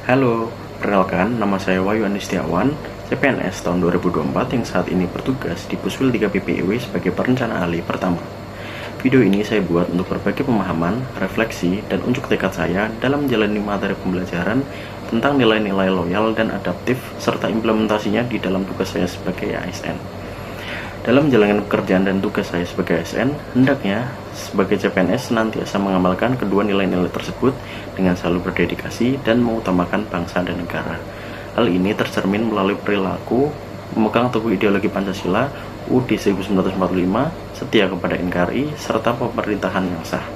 Halo, perkenalkan nama saya Wahyu Andi Setiawan, CPNS tahun 2024 yang saat ini bertugas di Puswil 3 PPIW sebagai perencana ahli pertama. Video ini saya buat untuk berbagi pemahaman, refleksi, dan unjuk tekad saya dalam menjalani materi pembelajaran tentang nilai-nilai loyal dan adaptif serta implementasinya di dalam tugas saya sebagai ASN. Dalam menjalankan pekerjaan dan tugas saya sebagai ASN, hendaknya sebagai CPNS senantiasa mengamalkan kedua nilai-nilai tersebut dengan selalu berdedikasi dan mengutamakan bangsa dan negara. Hal ini tercermin melalui perilaku memegang teguh ideologi Pancasila UUD 1945, setia kepada NKRI, serta pemerintahan yang sah.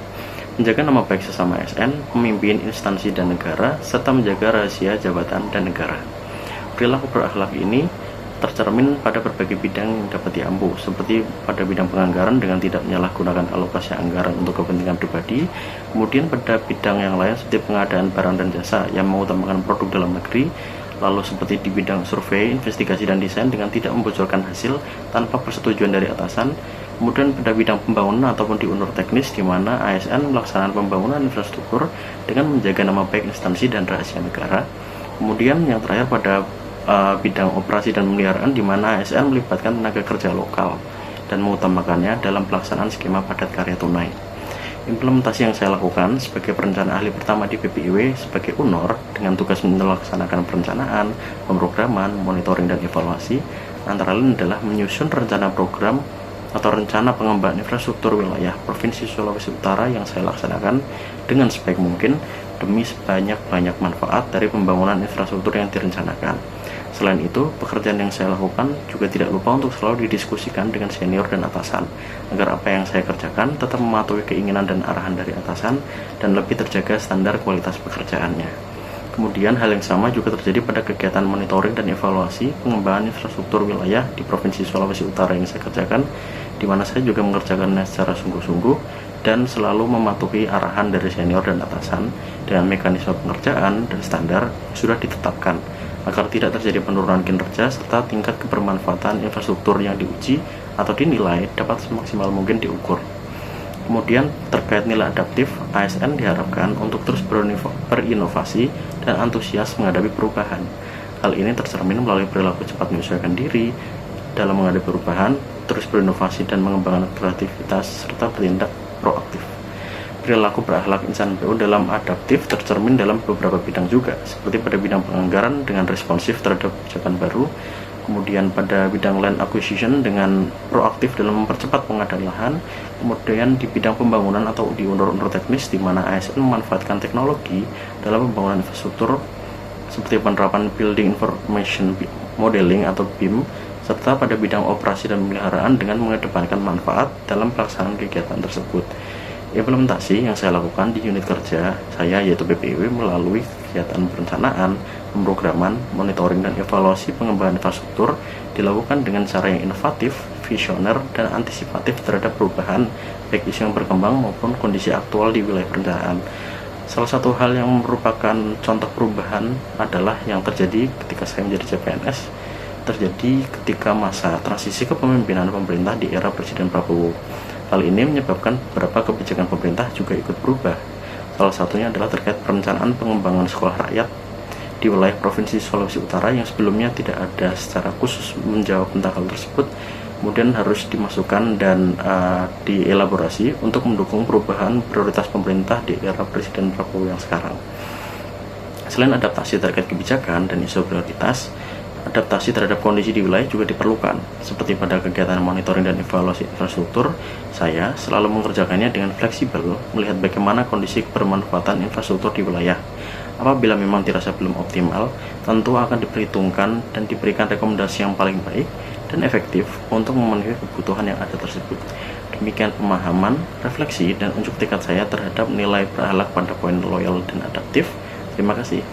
Menjaga nama baik sesama ASN, memimpin instansi dan negara, serta menjaga rahasia jabatan dan negara. Perilaku berakhlak ini tercermin pada berbagai bidang yang dapat diampu, seperti pada bidang penganggaran dengan tidak menyalahgunakan alokasi anggaran untuk kepentingan pribadi, kemudian pada bidang yang lain seperti pengadaan barang dan jasa yang mengutamakan produk dalam negeri, lalu seperti di bidang survei, investigasi, dan desain dengan tidak membocorkan hasil tanpa persetujuan dari atasan, kemudian pada bidang pembangunan ataupun di unur teknis di mana ASN melaksanakan pembangunan infrastruktur dengan menjaga nama baik instansi dan rahasia negara, kemudian yang terakhir pada bidang operasi dan pemeliharaan di mana ASN melibatkan tenaga kerja lokal dan mengutamakannya dalam pelaksanaan skema padat karya tunai. Implementasi yang saya lakukan sebagai perencana ahli pertama di PPIW sebagai UNOR dengan tugas melaksanakan perencanaan, pemrograman, monitoring, dan evaluasi antara lain adalah menyusun rencana program atau rencana pengembangan infrastruktur wilayah Provinsi Sulawesi Utara yang saya laksanakan dengan sebaik mungkin demi sebanyak-banyak manfaat dari pembangunan infrastruktur yang direncanakan. Selain itu, pekerjaan yang saya lakukan juga tidak lupa untuk selalu didiskusikan dengan senior dan atasan, agar apa yang saya kerjakan tetap mematuhi keinginan dan arahan dari atasan dan lebih terjaga standar kualitas pekerjaannya. Kemudian hal yang sama juga terjadi pada kegiatan monitoring dan evaluasi pengembangan infrastruktur wilayah di Provinsi Sulawesi Utara yang saya kerjakan, di mana saya juga mengerjakannya secara sungguh-sungguh dan selalu mematuhi arahan dari senior dan atasan dengan mekanisme pengerjaan dan standar yang sudah ditetapkan, agar tidak terjadi penurunan kinerja serta tingkat kebermanfaatan infrastruktur yang diuji atau dinilai dapat semaksimal mungkin diukur. Kemudian terkait nilai adaptif, ASN diharapkan untuk terus berinovasi dan antusias menghadapi perubahan. Hal ini tercermin melalui perilaku cepat menyesuaikan diri dalam menghadapi perubahan, terus berinovasi dan mengembangkan kreativitas serta bertindak proaktif. Perilaku berakhlak insan PU dalam adaptif tercermin dalam beberapa bidang juga, seperti pada bidang penganggaran dengan responsif terhadap kebijakan baru, kemudian pada bidang land acquisition dengan proaktif dalam mempercepat pengadaan lahan, kemudian di bidang pembangunan atau di unur-unur teknis di mana ASN memanfaatkan teknologi dalam pembangunan infrastruktur seperti penerapan Building Information Modeling atau BIM, serta pada bidang operasi dan pemeliharaan dengan mengedepankan manfaat dalam pelaksanaan kegiatan tersebut. Implementasi yang saya lakukan di unit kerja saya yaitu PPIW melalui kegiatan perencanaan, pemrograman, monitoring, dan evaluasi pengembangan infrastruktur dilakukan dengan cara yang inovatif, visioner, dan antisipatif terhadap perubahan baik isu yang berkembang maupun kondisi aktual di wilayah perencanaan. Salah satu hal yang merupakan contoh perubahan adalah yang terjadi ketika saya menjadi CPNS, terjadi ketika masa transisi kepemimpinan pemerintah di era Presiden Prabowo. Hal ini menyebabkan beberapa kebijakan pemerintah juga ikut berubah. Salah satunya adalah terkait perencanaan pengembangan sekolah rakyat di wilayah Provinsi Sulawesi Utara yang sebelumnya tidak ada secara khusus menjawab tentang hal tersebut, kemudian harus dimasukkan dan dielaborasi untuk mendukung perubahan prioritas pemerintah di era Presiden Prabowo yang sekarang. Selain adaptasi terkait kebijakan dan isu prioritas, adaptasi terhadap kondisi di wilayah juga diperlukan. Seperti pada kegiatan monitoring dan evaluasi infrastruktur, saya selalu mengerjakannya dengan fleksibel, melihat bagaimana kondisi bermanfaatan infrastruktur di wilayah. Apabila memang dirasa belum optimal, tentu akan diperhitungkan dan diberikan rekomendasi yang paling baik dan efektif untuk memenuhi kebutuhan yang ada tersebut. Demikian pemahaman, refleksi, dan unjuk tekad saya terhadap nilai berakhlak pada poin loyal dan adaptif. Terima kasih.